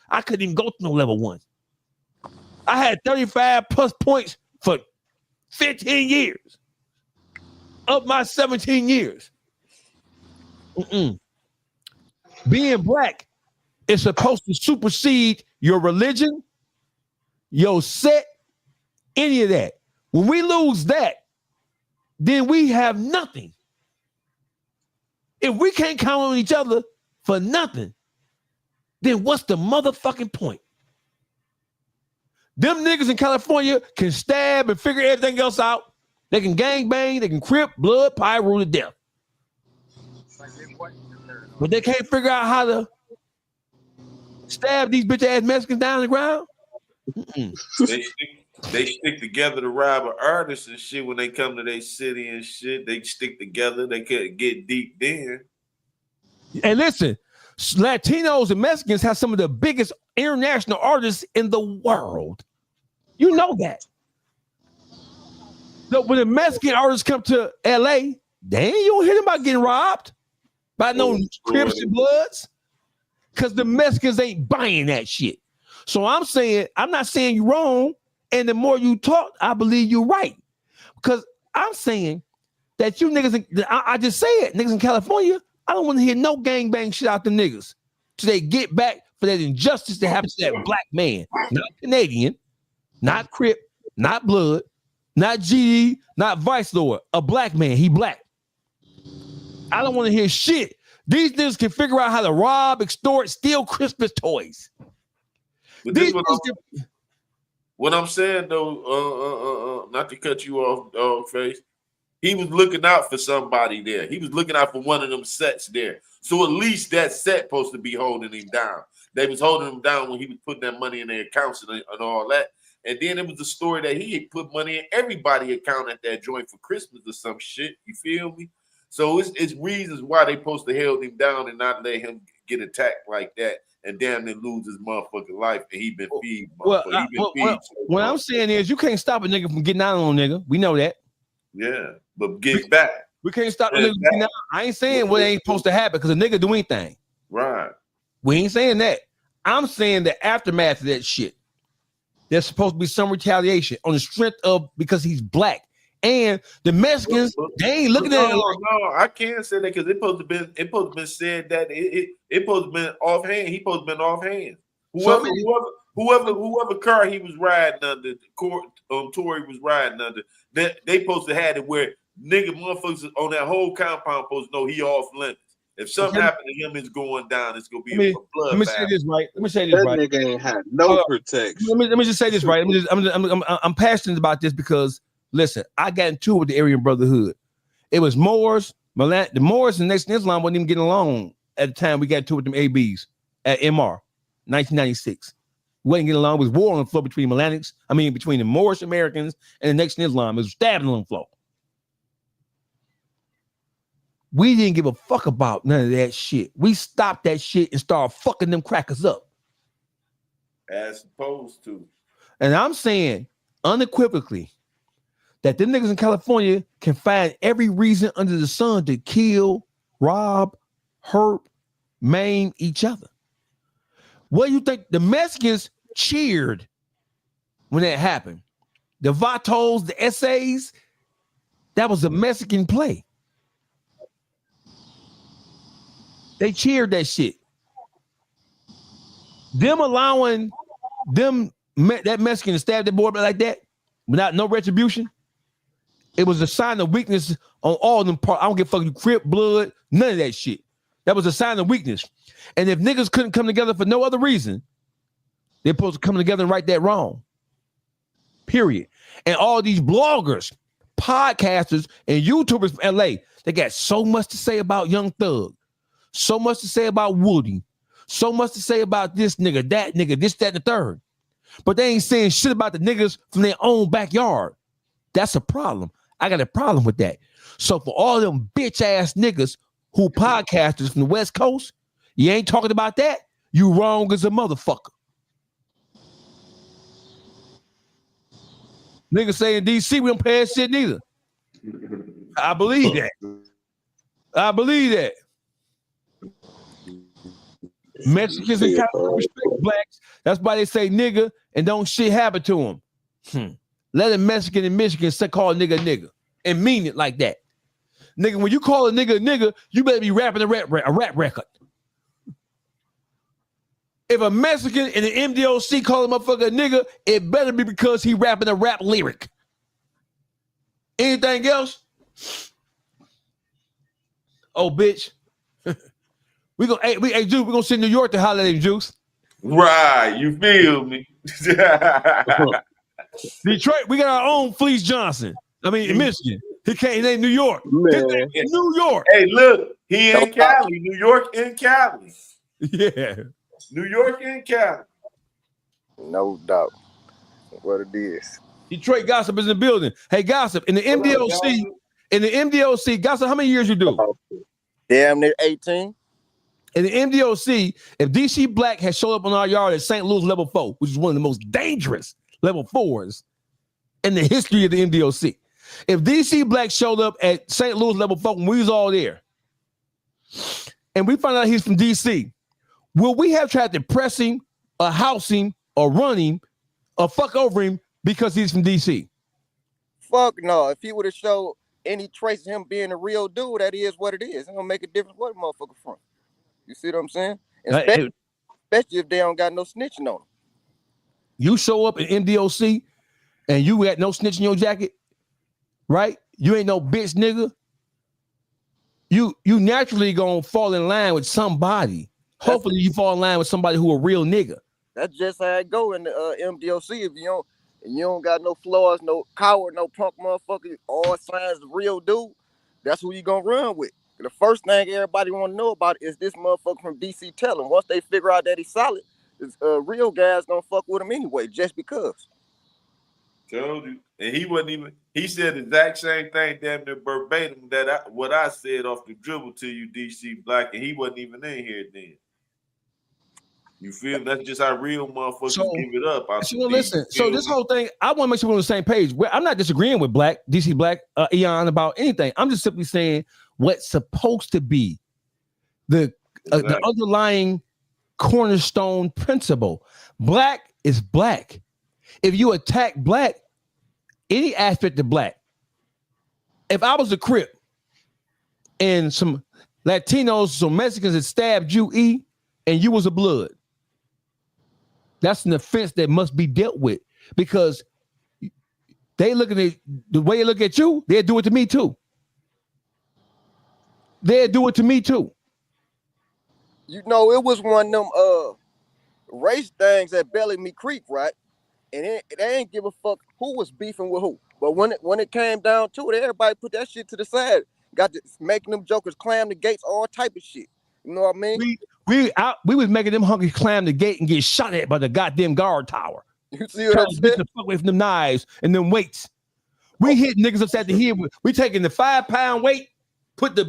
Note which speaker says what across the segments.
Speaker 1: I couldn't even go to no level 1. I had 35 plus points for 15 years. Of my 17 years. Being black is supposed to supersede your religion, your set, any of that. When we lose that, then we have nothing. If we can't count on each other for nothing, then what's the motherfucking point? Them niggas in California can stab and figure everything else out. They can gang bang, they can crip, blood, pyro to death. But they can't figure out how to stab these bitch ass Mexicans down the ground.
Speaker 2: They stick together to rob an artist and shit when they come to their city and shit. They stick together. They can't get deep then.
Speaker 1: And listen, Latinos and Mexicans have some of the biggest international artists in the world. You know that. So when the Mexican artists come to LA, you don't hear them about getting robbed by no Crips and Bloods, because the Mexicans ain't buying that shit. So I'm not saying you're wrong. And the more you talk, I believe you're right. Because I'm saying that you niggas, I just say it, niggas in California, I don't want to hear no gangbang shit out the niggas till they get back for that injustice that happens to that black man. Not Canadian, not Crip, not Blood, not GD, not Vice Lord. A black man, he black. I don't want to hear shit. These niggas can figure out how to rob, extort, steal Christmas toys.
Speaker 2: What I'm saying though, not to cut you off, dog face, he was looking out for somebody there. He was looking out for one of them sets there. So at least that set supposed to be holding him down. They was holding him down when he was putting that money in their accounts and all that. And then it was the story that he had put money in everybody's account at that joint for Christmas or some shit. You feel me? So it's reasons why they supposed to hold him down and not let him get attacked like that. And damn near lose his motherfucking life, and he been feed. What
Speaker 1: I'm saying is, you can't stop a nigga from getting out on a nigga. We know that.
Speaker 2: Yeah, but get back.
Speaker 1: We can't stop the nigga from getting out. I ain't saying what ain't supposed to happen because a nigga do anything.
Speaker 2: Right.
Speaker 1: We ain't saying that. I'm saying the aftermath of that shit. There's supposed to be some retaliation on the strength of because he's black. And the Mexicans, they ain't looking at it.
Speaker 2: No, I can't say that because it supposed to been said that it supposed to been offhand. He supposed to been offhand. Whoever car he was riding under, Tory was riding under, they supposed to have it where nigga motherfuckers on that whole compound supposed to know he off limits. If something happened to him, it's going down. It's gonna be a blood.
Speaker 1: Let me say this right. That
Speaker 3: nigga ain't had no protection.
Speaker 1: Let me just say this right. I'm passionate about this because. Listen, I got into it with the Aryan Brotherhood. It was Moors, the Moors and Nation Islam wasn't even getting along at the time we got into it with them ABs at MR, 1996. We wasn't getting along. It was war on the floor between between the Moorish Americans and the Nation Islam. It was stabbing on the floor. We didn't give a fuck about none of that shit. We stopped that shit and started fucking them crackers up.
Speaker 2: As opposed to.
Speaker 1: And I'm saying unequivocally, that them niggas in California can find every reason under the sun to kill, rob, hurt, maim each other. What do you think? The Mexicans cheered when that happened. The Vatos, the essays, that was a Mexican play. They cheered that shit. Them allowing that Mexican to stab their boy like that without no retribution. It was a sign of weakness on all them parts. I don't give a fuck you Crip, Blood, none of that shit. That was a sign of weakness. And if niggas couldn't come together for no other reason, they're supposed to come together and right that wrong. Period. And all these bloggers, podcasters, and YouTubers from LA, they got so much to say about Young Thug, so much to say about Woody, so much to say about this nigga, this, that, and the third. But they ain't saying shit about the niggas from their own backyard. That's a problem. I got a problem with that. So for all them bitch ass niggas who podcasters from the West Coast, you ain't talking about that, you wrong as a motherfucker. Niggas say in DC we don't pay that shit neither. I believe that. Mexicans in California respect blacks. That's why they say nigga and don't shit happen to them. Let a Mexican in Michigan call a nigga and mean it like that. Nigga, when you call a nigga, you better be rapping a rap record. If a Mexican in the MDOC call a motherfucker a nigga, it better be because he rapping a rap lyric. Anything else? Oh, bitch. we gonna send New York to holler at him, Juice.
Speaker 2: Right, you feel me?
Speaker 1: Detroit, we got our own Fleece Johnson. I mean, in Michigan. He ain't New York. His name is New York.
Speaker 2: Hey, look, he in Cali. New York in Cali.
Speaker 1: Yeah.
Speaker 2: New York and Cali.
Speaker 4: No doubt. What it is.
Speaker 1: Detroit Gossip is in the building. Hey, Gossip, in the MDOC, Gossip, how many years you do?
Speaker 4: Damn near 18.
Speaker 1: In the MDOC, if DC Black had showed up on our yard at St. Louis level 4, which is one of the most dangerous level 4s in the history of the MDOC. If DC Black showed up at St. Louis level 4 when we was all there, and we found out he's from DC, will we have tried to press him or house him or run him or fuck over him because he's from DC?
Speaker 4: Fuck no. If he would have showed any trace of him being a real dude, that is what it is. It's gonna make a difference what motherfucker from. You see what I'm saying? Especially if they don't got no snitching on them.
Speaker 1: You show up in MDOC and you got no snitch in your jacket, right? You ain't no bitch nigga. You naturally gonna fall in line with somebody. Hopefully you fall in line with somebody who a real nigga.
Speaker 4: That's just how it go in the MDOC. If you don't got no flaws, no coward, no punk motherfucker, all signs of real dude, that's who you gonna run with. The first thing everybody want to know about is this motherfucker from DC telling. Once they figure out that he's solid, real guys gonna fuck with him anyway, just because.
Speaker 2: Told you. And he wasn't even, he said the exact same thing, damn near verbatim, what I said off the dribble to you, DC Black, and he wasn't even in here then. You feel? That's just how real motherfuckers give it up.
Speaker 1: Listen, so this whole thing, I want to make sure we're on the same page. I'm not disagreeing with DC Black, Eon, about anything. I'm just simply saying what's supposed to be the underlying cornerstone principle. Black is black. If you attack black, any aspect of black, if I was a Crip and some Latinos, some Mexicans had stabbed you, and you was a Blood, that's an offense that must be dealt with, because they looking at the way they look at you, they'll do it to me too. They'll do it to me too.
Speaker 4: You know, it was one of them race things at Bellamy Creek, right? And they ain't give a fuck who was beefing with who. But when it came down to it, everybody put that shit to the side. Got to making them jokers climb the gates, all type of shit. You know what I mean?
Speaker 1: We was making them hungry climb the gate and get shot at by the goddamn guard tower.
Speaker 4: You see what I'm saying?
Speaker 1: Fuck away from them knives and them weights. We hit niggas upside the head. We taking the 5-pound weight, put the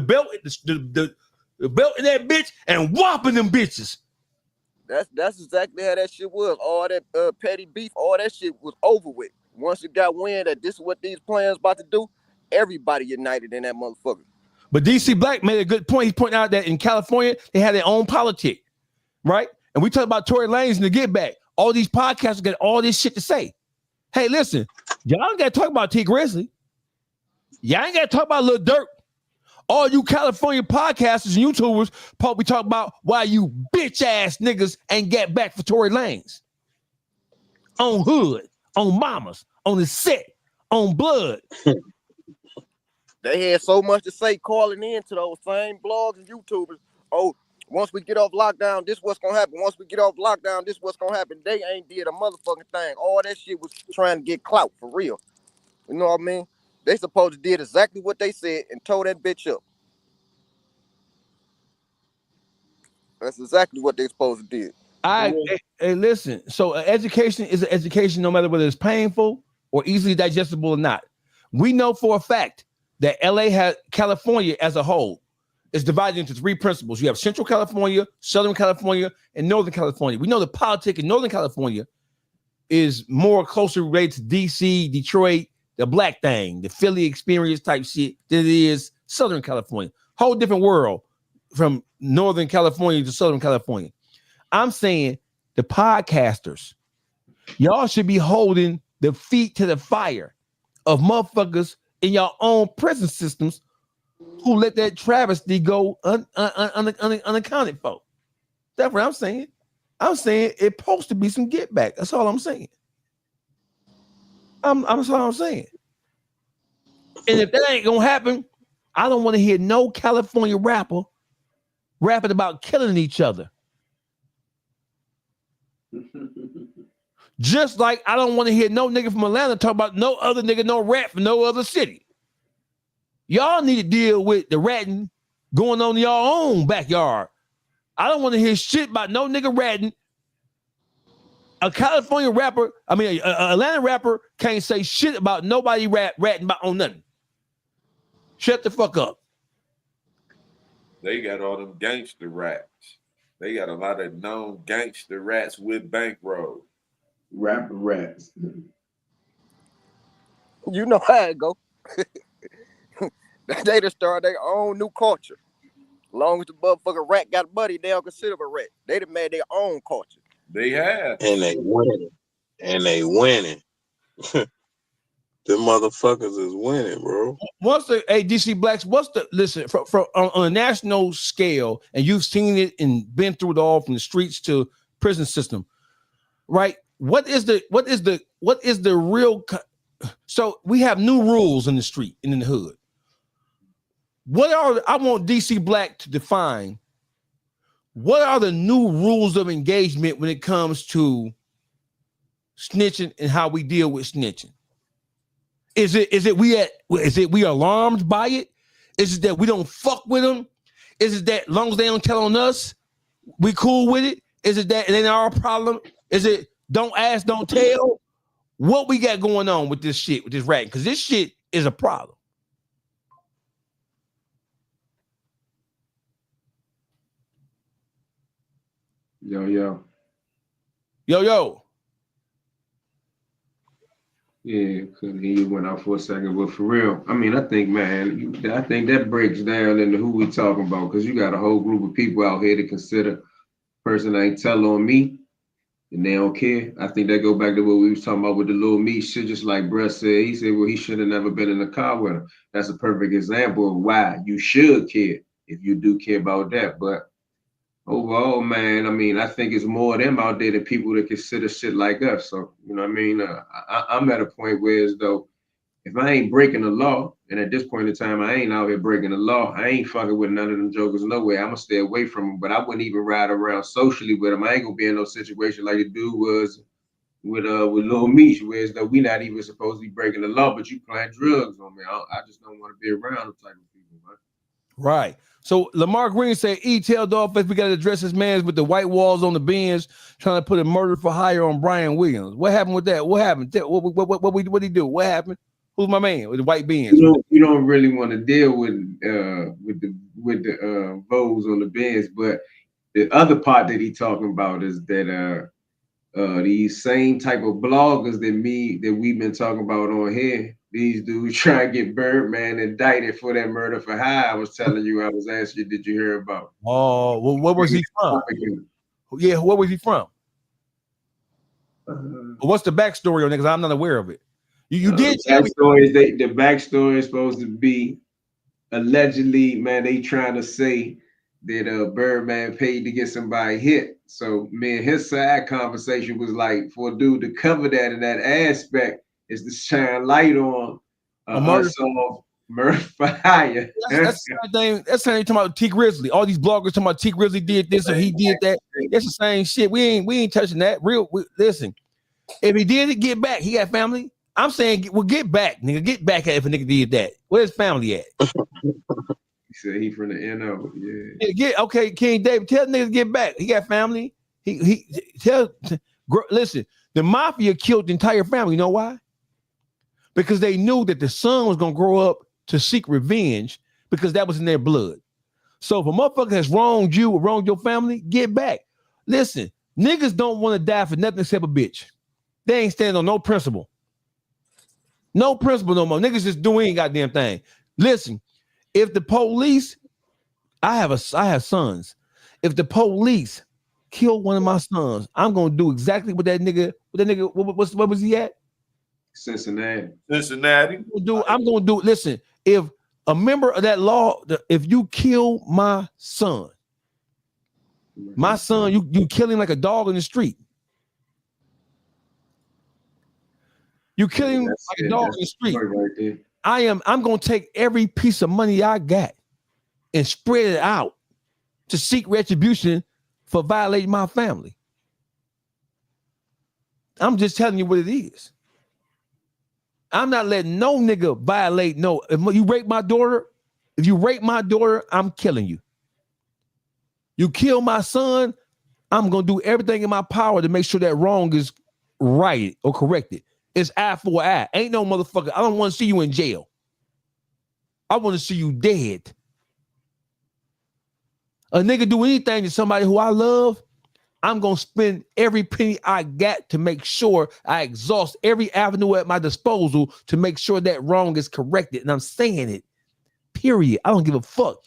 Speaker 1: belt the belt in that bitch and whopping them bitches.
Speaker 4: That's exactly how that shit was. All that petty beef, all that shit was over with. Once you got wind that this is what these plans about to do, everybody united in that motherfucker.
Speaker 1: But DC Black made a good point. He's pointing out that in California, they had their own politic, right? And we talk about Tory Lanez and the Get Back. All these podcasts got all this shit to say. Hey, listen, y'all ain't got to talk about T Grizzly. Y'all ain't got to talk about Lil Durk. All you California podcasters and YouTubers probably talk about why you bitch ass niggas ain't get back for Tory Lanez. On Hood, on Mamas, on the set, on Blood.
Speaker 4: They had so much to say calling in to those same blogs and YouTubers. Oh, once we get off lockdown, this what's gonna happen. Once we get off lockdown, this what's gonna happen. They ain't did a motherfucking thing. All that shit was trying to get clout for real. You know what I mean? They supposed to did exactly what they said and tore that bitch up. That's exactly what they supposed to do.
Speaker 1: Hey, listen. So education is an education, no matter whether it's painful or easily digestible or not. We know for a fact that California as a whole is divided into 3 principles. You have Central California, Southern California, and Northern California. We know the politics in Northern California is more closely related to DC, Detroit, the black thing, the Philly experience type shit than it is Southern California. Whole different world. from Northern California to Southern California. I'm saying the podcasters, y'all should be holding the feet to the fire of motherfuckers in your own prison systems who let that travesty go unaccounted for. That's what I'm saying. I'm saying it's supposed to be some get back. That's all I'm saying. That's all I'm saying. And if that ain't gonna happen, I don't want to hear no California rapper rapping about killing each other. Just like I don't want to hear no nigga from Atlanta talk about no other nigga, no rat from no other city. Y'all need to deal with the ratting going on in your own backyard. I don't want to hear shit about no nigga ratting. A California rapper, an Atlanta rapper can't say shit about nobody ratting about on nothing. Shut the fuck up.
Speaker 2: They got all them gangster rats. They got a lot of known gangster rats with bankroll.
Speaker 5: Rapper rats.
Speaker 4: You know how it go. They just start their own new culture. As long as the motherfucking rat got a buddy, they don't consider a rat. They done made their own culture.
Speaker 2: They have.
Speaker 3: And they winning. The motherfuckers is winning, bro.
Speaker 1: What's the DC Blacks? Listen from on a national scale, and you've seen it and been through it all from the streets to prison system, right? What is the real? So we have new rules in the street and in the hood. I want DC Black to define what are the new rules of engagement when it comes to snitching and how we deal with snitching. Is it we alarmed by it? Is it that we don't fuck with them? Is it that as long as they don't tell on us, we cool with it? Is it that it ain't our problem? Is it don't ask, don't tell? What we got going on with this shit, with this ratting? Because this shit is a problem.
Speaker 5: Yo. Yeah, couldn't hear you went out for a second, but for real, I think, man, I think that breaks down into who we talking about, because you got a whole group of people out here to consider person ain't tell on me, and they don't care. I think that go back to what we was talking about with the little meat shit, just like Brett said. He said, well, he should have never been in the car with him. That's a perfect example of why you should care if you do care about that. But overall, man, I think it's more of them out there than people that consider shit like us. So, you know what I mean? I'm at a point where as though if I ain't breaking the law, and at this point in time, I ain't out here breaking the law, I ain't fucking with none of them jokers no way. I'm gonna stay away from them, but I wouldn't even ride around socially with them. I ain't gonna be in no situation like the dude was with Lil Meech, where as though we not even supposed to be breaking the law, but you playing drugs on me. I just don't want to be around them type of people, man.
Speaker 1: Right. So Lamar Green said, tell Dollface we got to address his mans with the white walls on the Benz, trying to put a murder for hire on Brian Williams. What happened with that? What happened? What he do? What happened? Who's my man with the white Benz?
Speaker 5: You don't really want to deal with the votes on the Benz, but the other part that he talking about is that these same type of bloggers that we've been talking about on here. These dudes try to get Birdman indicted for that murder for hire. I was telling you, I was asking you, did you hear about?
Speaker 1: Oh, well, where was he from? Yeah, where was he from? What's the backstory on it? Because I'm not aware of it. You did tell me.
Speaker 5: The backstory is supposed to be allegedly, man, they trying to say that Birdman paid to get somebody hit. So, man, his side conversation was like, for a dude to cover that in that aspect, is to shine light on murder for hire.
Speaker 1: That's the same thing. That's the same talking about T Grizzly. All these bloggers talking about T Grizzly did this or he did that. That's the same shit. We ain't touching that. Listen, if he did it, get back. He got family. I'm saying, well, get back, nigga. Get back at if a nigga did that. Where's family at?
Speaker 5: He said he from the NO. Yeah.
Speaker 1: Okay, King David, tell niggas to get back. He got family. Listen, the mafia killed the entire family. You know why? Because they knew that the son was gonna grow up to seek revenge because that was in their blood. So if a motherfucker has wronged you or wronged your family, get back. Listen, niggas don't want to die for nothing except a bitch. They ain't standing on no principle. No principle no more. Niggas just doing goddamn thing. Listen, if the police I have sons. If the police kill one of my sons, I'm gonna do exactly what that nigga. What was he at?
Speaker 5: Cincinnati.
Speaker 1: I'm gonna do. Listen, if a member of that law, if you kill my son, you kill him like a dog in the street. You kill him like a dog in the street. Right, I'm gonna take every piece of money I got and spread it out to seek retribution for violating my family. I'm just telling you what it is. I'm not letting no nigga violate no. If you rape my daughter, I'm killing you. You kill my son, I'm gonna do everything in my power to make sure that wrong is righted or corrected. It's eye for eye. Ain't no motherfucker. I don't want to see you in jail. I want to see you dead. A nigga do anything to somebody who I love, I'm going to spend every penny I got to make sure I exhaust every avenue at my disposal to make sure that wrong is corrected. And I'm saying it, period. I don't give a fuck.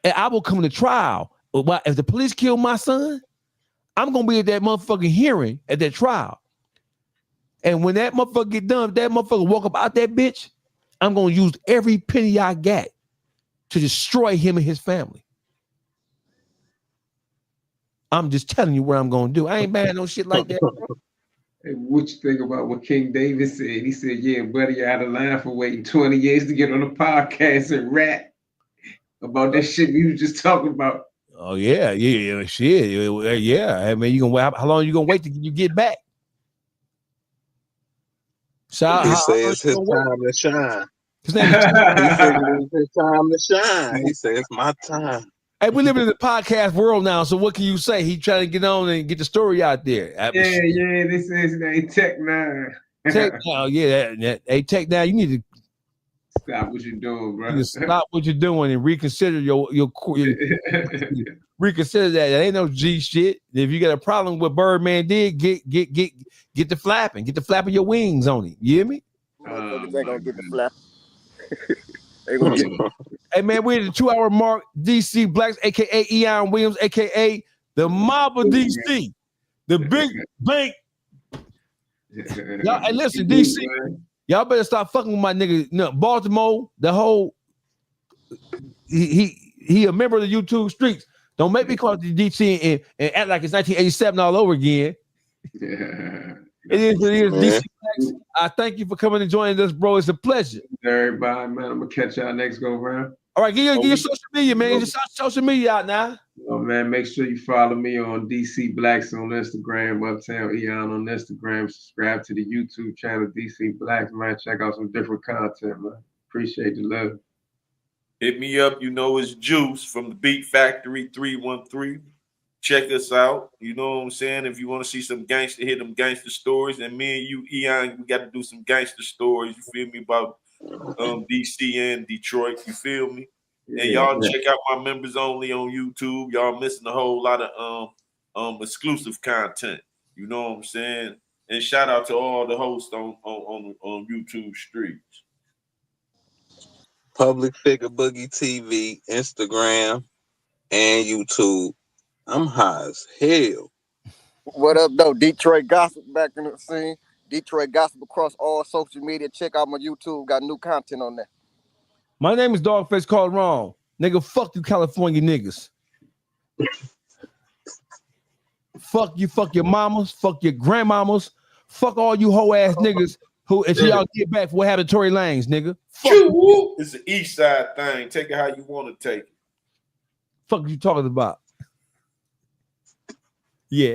Speaker 1: And I will come to trial. If the police kill my son, I'm going to be at that motherfucking hearing at that trial. And when that motherfucker get done, if that motherfucker walk up out that bitch, I'm going to use every penny I got to destroy him and his family. I'm just telling you what I'm going to do. I ain't bad no shit like that.
Speaker 5: Hey, what you think about what King David said? He said, yeah, buddy, you're out of line for waiting 20 years to get on the podcast and rap about that shit we was just talking about.
Speaker 1: Oh, yeah, shit. Yeah. I mean, how long you going to wait till you get back?
Speaker 3: So he says it's his time to shine. He said it's his time to shine. He said it's my time.
Speaker 1: Hey, we live in the podcast world now, so what can you say? He trying to get on and get the story out there.
Speaker 5: Yeah, this is Tech 9.
Speaker 1: Tech 9, yeah. Hey, Tech 9, you need to
Speaker 5: stop what you're doing, bro.
Speaker 1: You stop what you're doing and reconsider your reconsider that. That ain't no G shit. If you got a problem with Birdman did, get the flapping your wings on it. You hear me?
Speaker 4: Motherfuckers ain't gonna get the flap.
Speaker 1: Hey man, we're at the 2-hour mark. DC Blacks, aka Eon Williams, aka the mob of DC, the big bank. Y'all, hey, listen, DC, y'all better stop fucking with my nigga. No, Baltimore, the whole he a member of the YouTube streets. Don't make me call it the DC and act like it's 1987 all over again. It is what it is. DC Blacks, I thank you for coming and joining us, bro. It's a pleasure.
Speaker 5: Everybody, man, I'm gonna catch y'all next go round.
Speaker 1: All right, get your social media, man. Get your social media out now.
Speaker 5: Oh man, make sure you follow me on DC Blacks on Instagram, Uptown Eon on Instagram. Subscribe to the YouTube channel DC Blacks, man. Check out some different content, man. Appreciate the love.
Speaker 2: Hit me up. You know it's Juice from the Beat Factory 313. Check us out. You know what I'm saying? If you want to see some gangster, hit them gangster stories. And me and you, Eon, we got to do some gangster stories. You feel me? About DC and Detroit. You feel me? And y'all check out my members only on YouTube. Y'all missing a whole lot of exclusive content. You know what I'm saying? And shout out to all the hosts on YouTube streets.
Speaker 3: Public Figure Boogie TV, Instagram, and YouTube. I'm high as hell.
Speaker 4: What up, though? Detroit Gossip back in the scene. Detroit Gossip across all social media. Check out my YouTube. Got new content on there.
Speaker 1: My name is Dogface Called Wrong. Nigga, fuck you, California niggas. Fuck you, fuck your mamas, fuck your grandmamas, fuck all you hoe ass niggas who, until y'all get back for what happened to Tory Lanez, nigga. Fuck you.
Speaker 2: It's an east side thing. Take it how you want to take it.
Speaker 1: Fuck you talking about. Yeah.